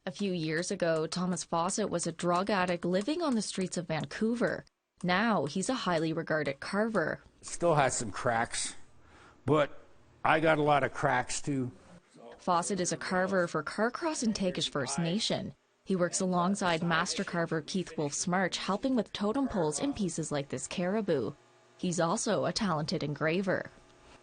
A few years ago, Thomas Fawcett was a drug addict living on the streets of Vancouver. Now he's a highly regarded carver. Still has some cracks, but I got a lot of cracks too. Fawcett is a carver for Carcross and Tagish First Nation. He works alongside master carver Keith Wolf-Smarch, helping with totem poles and pieces like this caribou. He's also a talented engraver.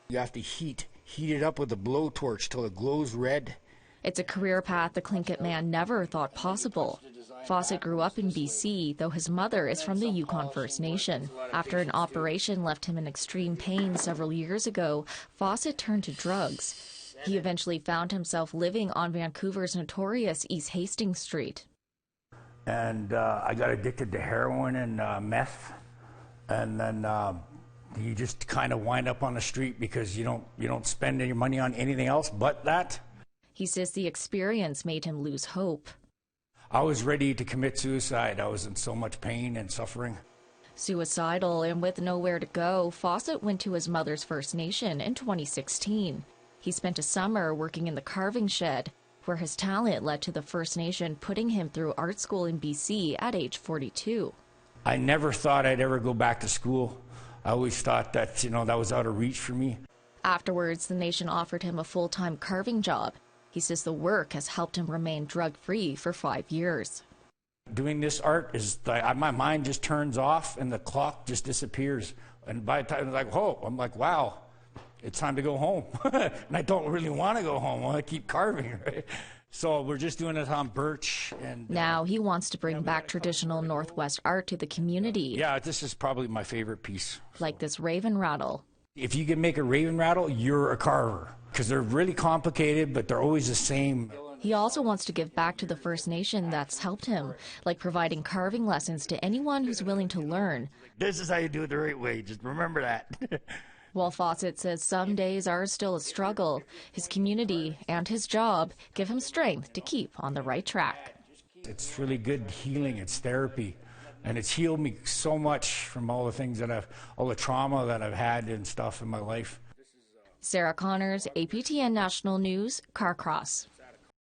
You have to heat it up with a blowtorch till it glows red. It's a career path the Tlingit man never thought possible. Fawcett grew up in BC, though his mother is from the Yukon First Nation. After an operation left him in extreme pain several years ago, Fawcett turned to drugs. He eventually found himself living on Vancouver's notorious East Hastings Street. And I got addicted to heroin and meth, and then you just kind of wind up on the street because you don't spend any money on anything else but that. He says the experience made him lose hope. I was ready to commit suicide. I was in so much pain and suffering. Suicidal and with nowhere to go, Fawcett went to his mother's First Nation in 2016. He spent a summer working in the carving shed, where his talent led to the First Nation putting him through art school in BC at age 42. I never thought I'd ever go back to school. I always thought that, that was out of reach for me. Afterwards, the nation offered him a full-time carving job. He says the work has helped him remain drug-free for 5 years. Doing this art is, my mind just turns off and the clock just disappears. And by the time it's like, oh, I'm like, wow, it's time to go home. And I don't really want to go home. I want to keep carving, right? So we're just doing it on birch. And now he wants to bring back traditional Northwest art to the community. Yeah, this is probably my favorite piece. Like this raven rattle. If you can make a raven rattle, you're a carver. Because they're really complicated, but they're always the same. He also wants to give back to the First Nation that's helped him, like providing carving lessons to anyone who's willing to learn. This is how you do it the right way. Just remember that. While Fawcett says some days are still a struggle, his community and his job give him strength to keep on the right track. It's really good healing. It's therapy. And it's healed me so much from all the things all the trauma that I've had and stuff in my life. Sarah Connors, APTN National News, Carcross.